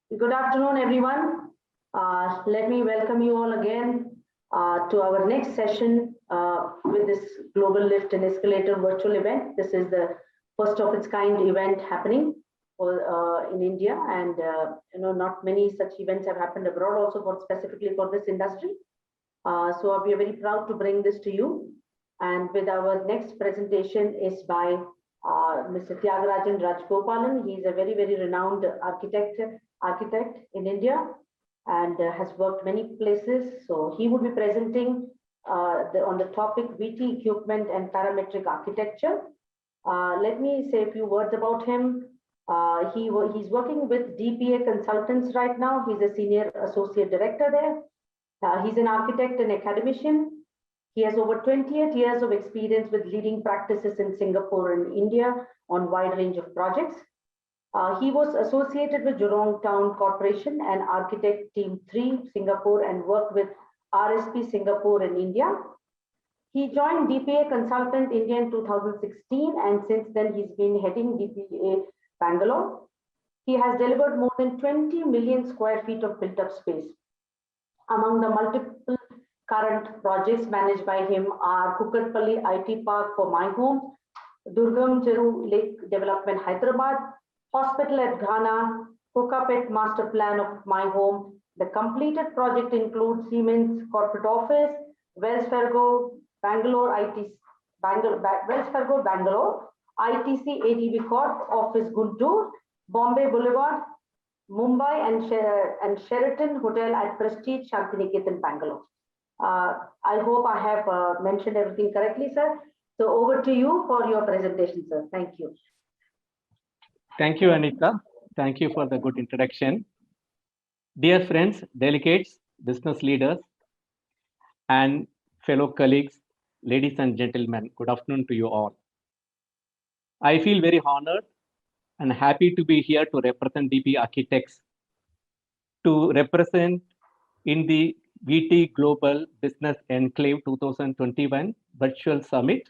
Good afternoon, everyone. Let me welcome you all again to our next session with this Global Lift and Escalator virtual event. This is the first of its kind event happening in India, and not many such events have happened abroad also specifically for this industry. So we are very proud to bring this to you. And with our next presentation is by Mr. Tyagarajan Rajgopalan. He is a very, very renowned architect in India and has worked many places. So he would be presenting on the topic VT equipment and parametric architecture. Let me say a few words about him. He's working with DPA Consultants right now. He's a senior associate director there. He's an architect and academician. He has over 28 years of experience with leading practices in Singapore and India on wide range of projects. He was associated with Jurong Town Corporation and Architect Team 3 Singapore and worked with RSP Singapore and India. He joined DPA Consultant India in 2016 and since then he's been heading DPA Bangalore. He has delivered more than 20 million square feet of built up space. Among the multiple current projects managed by him are Kukatpalli IT Park for My Home, Durgam Cheru Lake Development Hyderabad, Hospital at Ghana, Kokapet Master Plan of My Home. The completed project includes Siemens Corporate Office, Wells Fargo Bangalore, ITC ADB Corp Office Guntur, Bombay Boulevard, Mumbai and Sheraton Hotel at Prestige Shantiniketan, Bangalore. I hope I have mentioned everything correctly, sir. So over to you for your presentation, sir. Thank you. Thank you, Anita. Thank you for the good introduction. Dear friends, delegates, business leaders, and fellow colleagues, ladies and gentlemen, good afternoon to you all. I feel very honored and happy to be here to represent DP Architects, to represent in the VT Global Business Enclave 2021 Virtual Summit,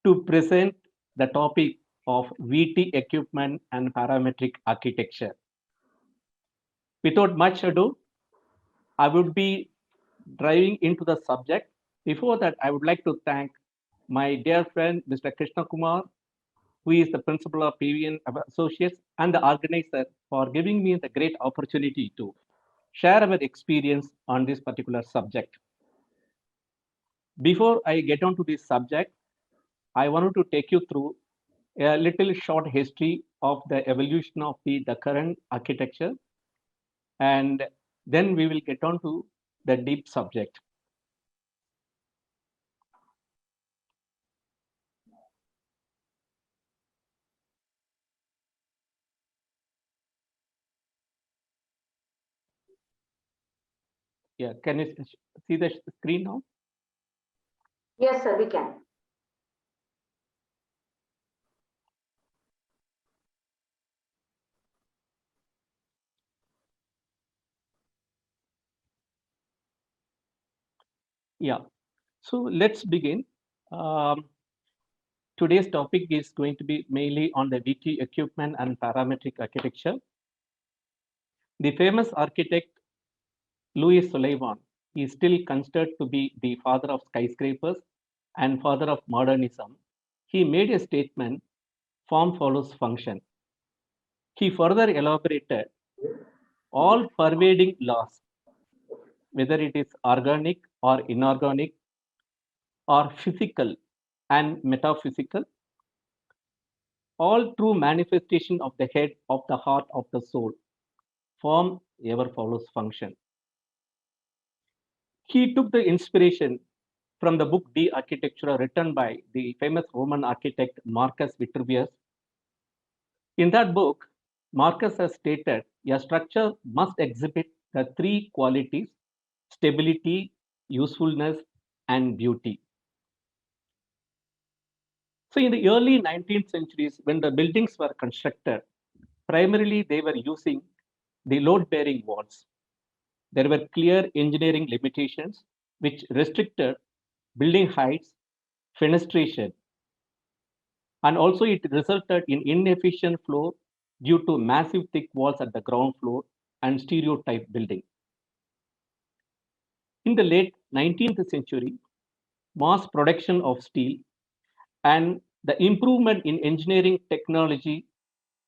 to present the topic of VT equipment and parametric architecture. Without much ado, I would be driving into the subject. Before that, I would like to thank my dear friend, Mr. Krishna Kumar, who is the principal of PVN Associates and the organizer, for giving me the great opportunity to share our experience on this particular subject. Before I get on to this subject, I wanted to take you through a little short history of the evolution of the current architecture, and then we will get on to the deep subject. Yeah, can you see the screen now? Yes, sir, we can. Yeah, so let's begin. Today's topic is going to be mainly on the VT equipment and parametric architecture. The famous architect Louis Sullivan is still considered to be the father of skyscrapers and father of modernism. He made a statement, form follows function. He further elaborated all pervading laws, whether it is organic or inorganic, or physical and metaphysical, all true manifestation of the head, of the heart, of the soul, form ever follows function. He took the inspiration from the book De Architectura written by the famous Roman architect Marcus Vitruvius. In that book, Marcus has stated a structure must exhibit the three qualities: stability, usefulness, and beauty. So in the early 19th centuries, when the buildings were constructed, primarily they were using the load-bearing walls. There were clear engineering limitations which restricted building heights, fenestration, and also it resulted in inefficient flow due to massive thick walls at the ground floor and stereotype building. In the late 19th century, mass production of steel and the improvement in engineering technology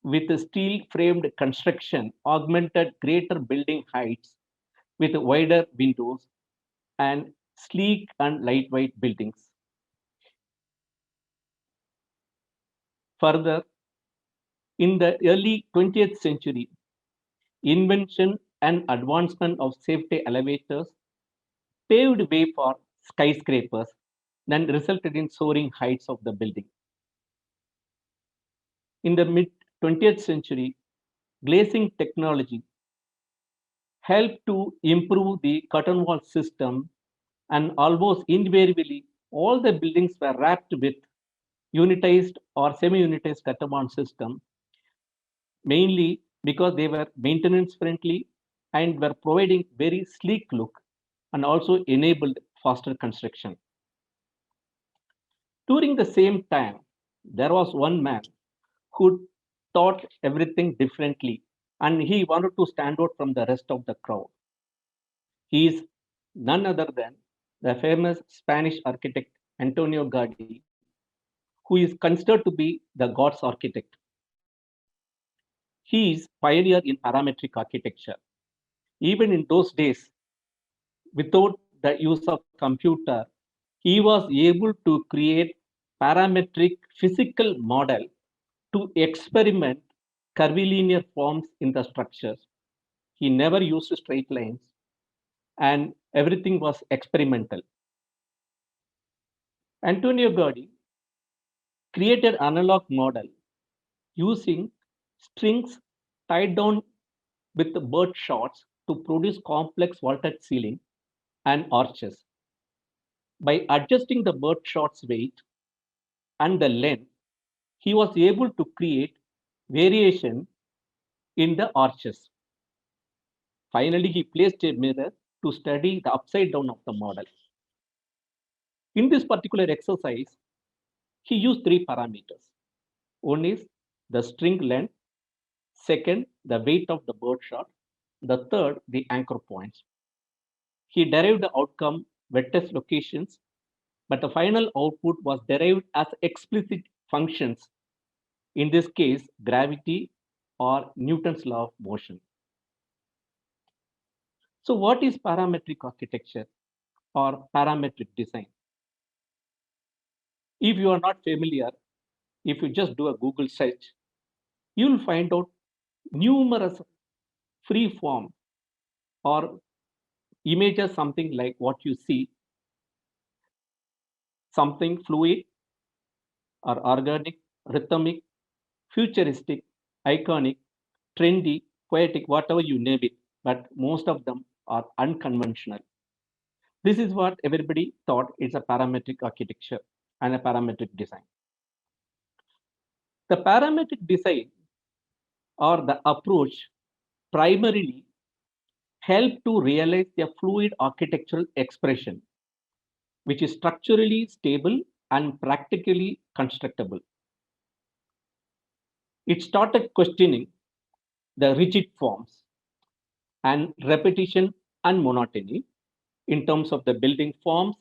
with the steel framed construction augmented greater building heights with wider windows and sleek and lightweight buildings. Further, in the early 20th century, invention and advancement of safety elevators paved way for skyscrapers, then resulted in soaring heights of the building. In the mid 20th century, glazing technology helped to improve the curtain wall system, and almost invariably, all the buildings were wrapped with unitized or semi-unitized curtain wall system, mainly because they were maintenance friendly and were providing very sleek look and also enabled faster construction. During the same time, there was one man who thought everything differently and he wanted to stand out from the rest of the crowd. He is none other than the famous Spanish architect Antonio Gaudí, who is considered to be the God's architect. He is pioneer in parametric architecture. Even in those days, without the use of computer, he was able to create parametric physical model to experiment curvilinear forms in the structures. He never used straight lines and everything was experimental. Antonio Gaudí created analog model using strings tied down with bird shots to produce complex vaulted ceiling and arches. By adjusting the bird shot's weight and the length, he was able to create variation in the arches. Finally, he placed a mirror to study the upside down of the model. In this particular exercise, he used three parameters. One is the string length, second, the weight of the bird shot, the third, the anchor points. He derived the outcome vertex locations, but the final output was derived as explicit functions, in this case, gravity or Newton's law of motion. So what is parametric architecture or parametric design? If you are not familiar, if you just do a Google search, you'll find out numerous free form or images, something like what you see, something fluid or organic, rhythmic, futuristic, iconic, trendy, poetic, whatever you name it, but most of them are unconventional. This is what everybody thought is a parametric architecture and a parametric design. The parametric design or the approach primarily help to realize a fluid architectural expression, which is structurally stable and practically constructible. It started questioning the rigid forms and repetition and monotony in terms of the building forms,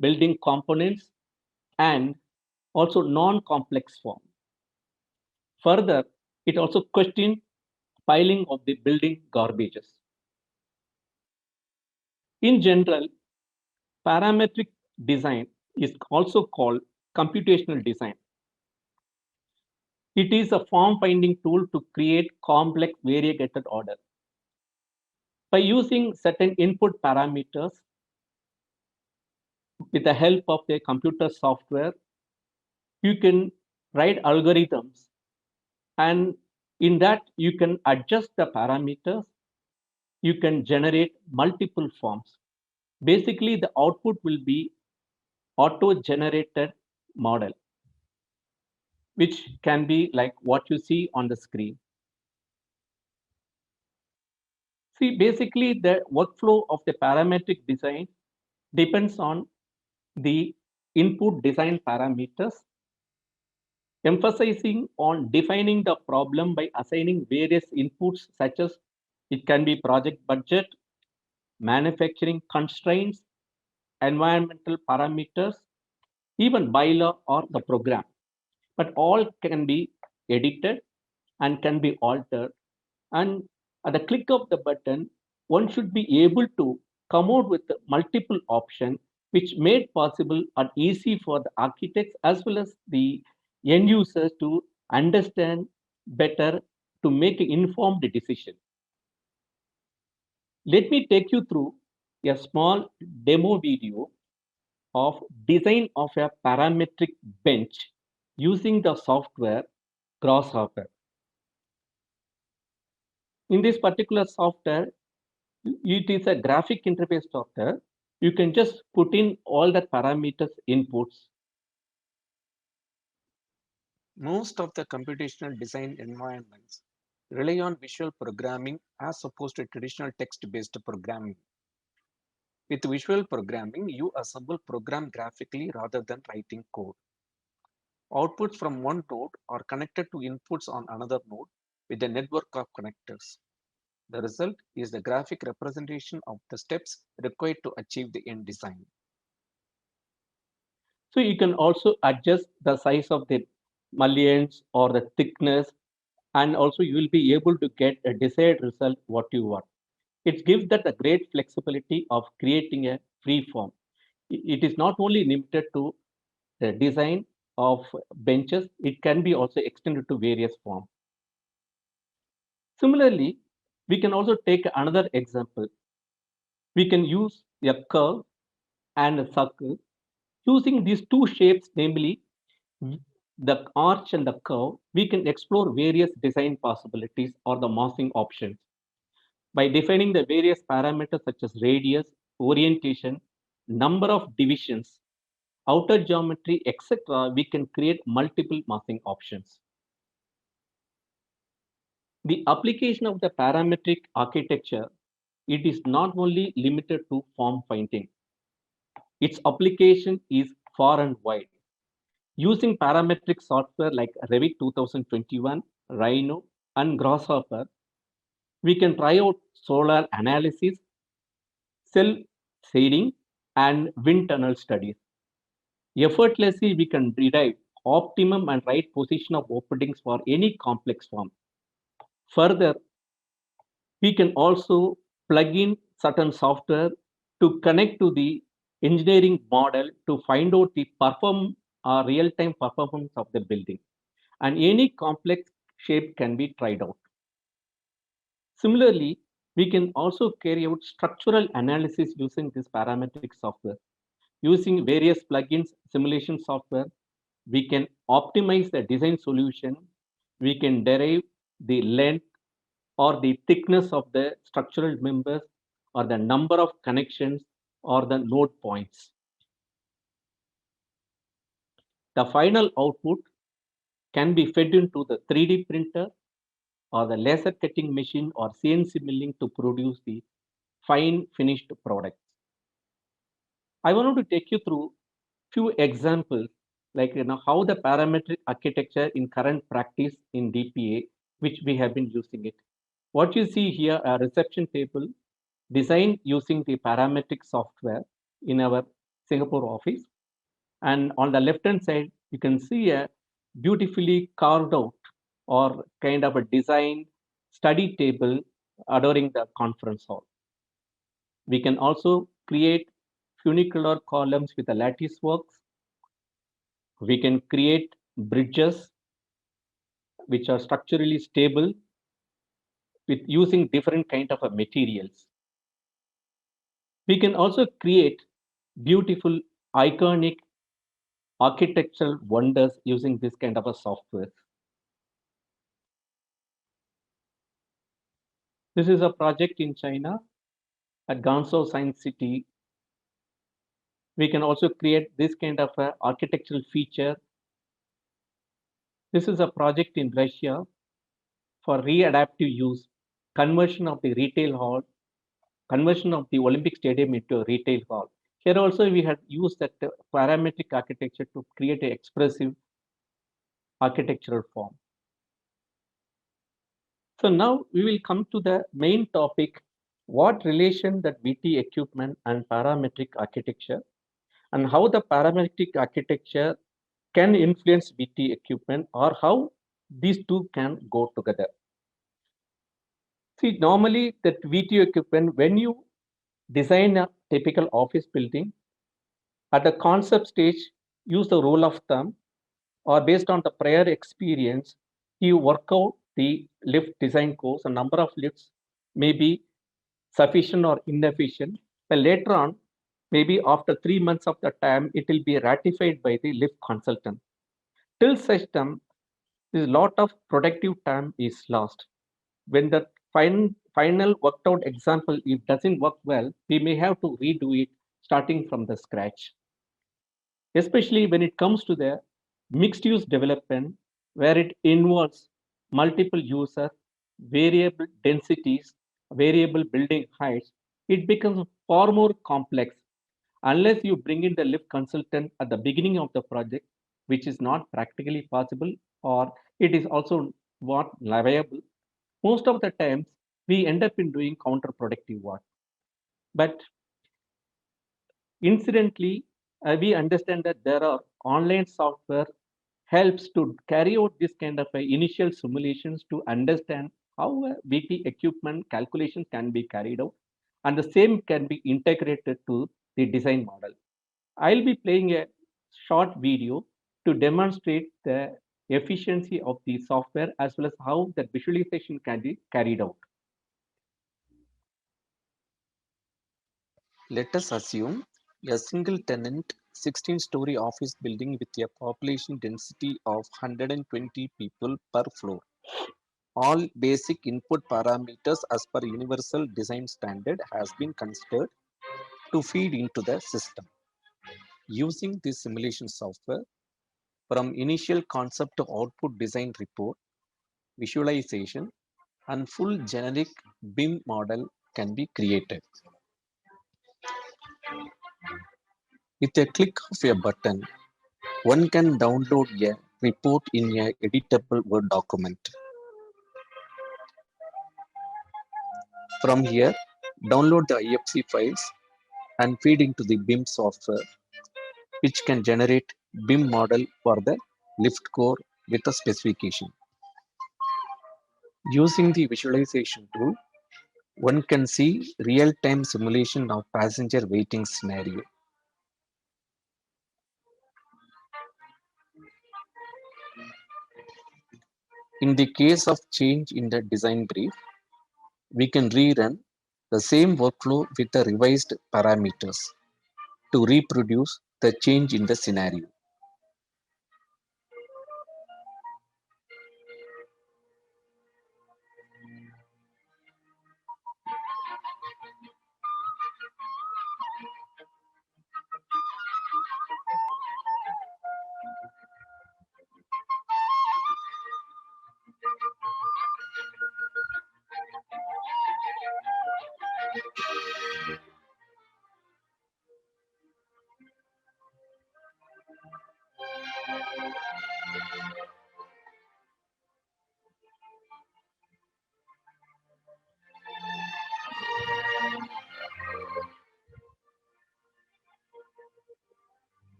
building components, and also non-complex form. Further, it also questioned piling of the building garbages. In general, parametric design is also called computational design. It is a form-finding tool to create complex variegated order. By using certain input parameters with the help of the computer software, you can write algorithms, and in that you can adjust the parameters. You can generate multiple forms. Basically, the output will be auto-generated model, which can be like what you see on the screen. See, basically, the workflow of the parametric design depends on the input design parameters. emphasizing on defining the problem by assigning various inputs such as it can be project budget, manufacturing constraints, environmental parameters, even bylaw or the program. But all can be edited and can be altered. And at the click of the button, one should be able to come out with multiple options, which made possible and easy for the architects as well as the end users to understand better to make an informed decision. Let me take you through a small demo video of design of a parametric bench using the software Grasshopper. In this particular software, it is a graphic interface software. You can just put in all the parameters inputs. Most of the computational design environments rely on visual programming as opposed to traditional text-based programming. With visual programming, you assemble program graphically rather than writing code. Outputs from one node are connected to inputs on another node with a network of connectors. The result is the graphic representation of the steps required to achieve the end design. So you can also adjust the size of the mullions or the thickness, and also you will be able to get a desired result what you want. It gives that a great flexibility of creating a free form. It is not only limited to the design of benches, it can be also extended to various forms. Similarly, we can also take another example. We can use a curve and a circle. Using these two shapes, namely the arch and the curve, we can explore various design possibilities or the massing options. By defining the various parameters such as radius, orientation, number of divisions, outer geometry, etc., we can create multiple massing options. The application of the parametric architecture, it is not only limited to form finding. Its application is far and wide. Using parametric software like Revit 2021, Rhino, and Grasshopper, we can try out solar analysis, cell shading, and wind tunnel studies. Effortlessly, we can derive optimum and right position of openings for any complex form. Further, we can also plug in certain software to connect to the engineering model to find out the real-time performance of the building. And any complex shape can be tried out. Similarly, we can also carry out structural analysis using this parametric software. Using various plugins, simulation software, we can optimize the design solution. We can derive the length or the thickness of the structural members or the number of connections or the node points. The final output can be fed into the 3D printer or the laser cutting machine or CNC milling to produce the fine finished products. I wanted to take you through few examples like how the parametric architecture in current practice in DPA, which we have been using it. What you see here, a reception table designed using the parametric software in our Singapore office. And on the left-hand side, you can see a beautifully carved out or kind of a design study table adorning the conference hall. We can also create funicular columns with the lattice works. We can create bridges which are structurally stable with using different kind of materials. We can also create beautiful iconic architectural wonders using this kind of a software. This is a project in China at Gansu Science City. We can also create this kind of a architectural feature. This is a project in Russia for readaptive use, conversion of the retail hall, conversion of the Olympic Stadium into a retail hall. Here also we had used that parametric architecture to create an expressive architectural form. So now we will come to the main topic, what relation that VT equipment and parametric architecture, and how the parametric architecture can influence VT equipment, or how these two can go together. See, normally that VT equipment, when you design a typical office building, at the concept stage, use the rule of thumb, or based on the prior experience, you work out the lift design course, a number of lifts may be sufficient or inefficient. But later on, maybe after 3 months of the time, it will be ratified by the lift consultant. Till such time, a lot of productive time is lost. When the final worked out example, if doesn't work well, we may have to redo it starting from the scratch. Especially when it comes to the mixed use development, where it involves multiple users, variable densities, variable building heights, it becomes far more complex unless you bring in the lift consultant at the beginning of the project, which is not practically possible, or it is also not viable. Most of the times we end up in doing counterproductive work. But incidentally, we understand that there are online software helps to carry out this kind of initial simulations to understand how VT equipment calculations can be carried out, and the same can be integrated to the design model. I'll be playing a short video to demonstrate the efficiency of the software as well as how the visualization can be carried out. Let us assume a single tenant 16-story office building with a population density of 120 people per floor. All basic input parameters as per universal design standard has been considered to feed into the system. Using this simulation software, from initial concept to output design report, visualization, and full generic BIM model can be created. With a click of a button, one can download a report in a editable Word document. From here, download the IFC files and feed into the BIM software, which can generate BIM model for the lift core with a specification. Using the visualization tool, one can see real-time simulation of passenger waiting scenario. In the case of change in the design brief, we can rerun the same workflow with the revised parameters to reproduce the change in the scenario.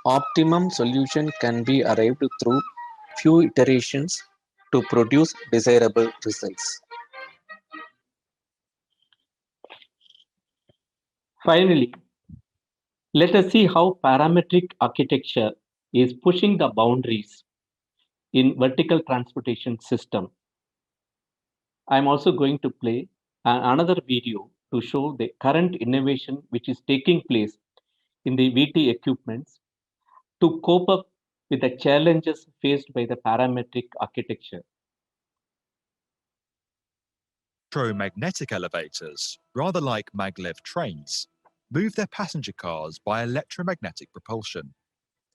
Optimum solution can be arrived through few iterations to produce desirable results. Finally, let us see how parametric architecture is pushing the boundaries in vertical transportation system. I'm also going to play another video to show the current innovation which is taking place in the VT equipments to cope up with the challenges faced by the parametric architecture. Electromagnetic elevators, rather like maglev trains, move their passenger cars by electromagnetic propulsion,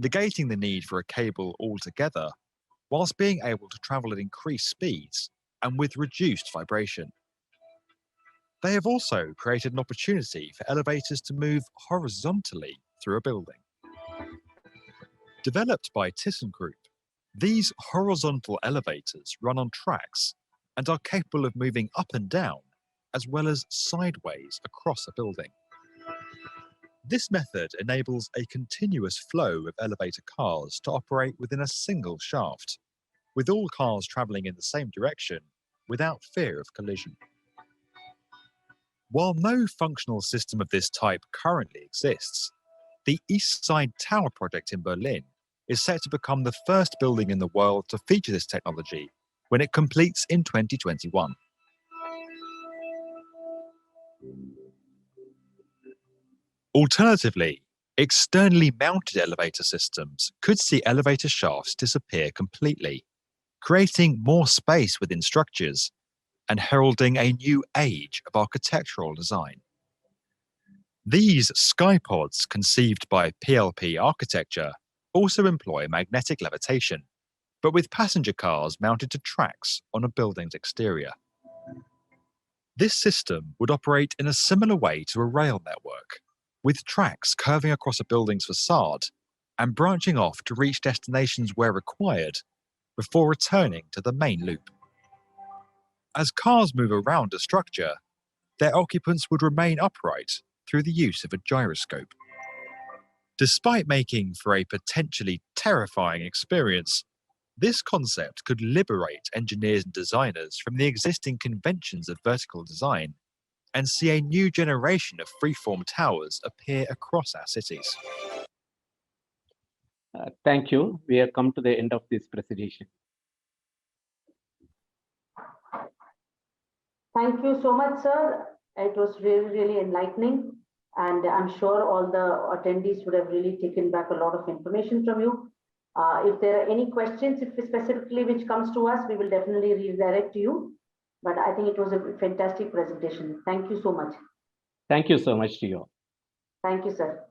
negating the need for a cable altogether, whilst being able to travel at increased speeds and with reduced vibration. They have also created an opportunity for elevators to move horizontally through a building. Developed by ThyssenKrupp, these horizontal elevators run on tracks and are capable of moving up and down, as well as sideways across a building. This method enables a continuous flow of elevator cars to operate within a single shaft, with all cars travelling in the same direction without fear of collision. While no functional system of this type currently exists, the East Side Tower project in Berlin is set to become the first building in the world to feature this technology when it completes in 2021. Alternatively, externally mounted elevator systems could see elevator shafts disappear completely, creating more space within structures and heralding a new age of architectural design. These skypods, conceived by PLP Architecture, also employ magnetic levitation, but with passenger cars mounted to tracks on a building's exterior. This system would operate in a similar way to a rail network, with tracks curving across a building's facade and branching off to reach destinations where required before returning to the main loop. As cars move around a structure, their occupants would remain upright through the use of a gyroscope. Despite making for a potentially terrifying experience, this concept could liberate engineers and designers from the existing conventions of vertical design and see a new generation of freeform towers appear across our cities. Thank you. We have come to the end of this presentation. Thank you so much, sir. It was really, really enlightening. And I'm sure all the attendees would have really taken back a lot of information from you. If there are any questions, if specifically which comes to us, we will definitely redirect to you. But I think it was a fantastic presentation. Thank you so much. Thank you so much to you all. Thank you, sir.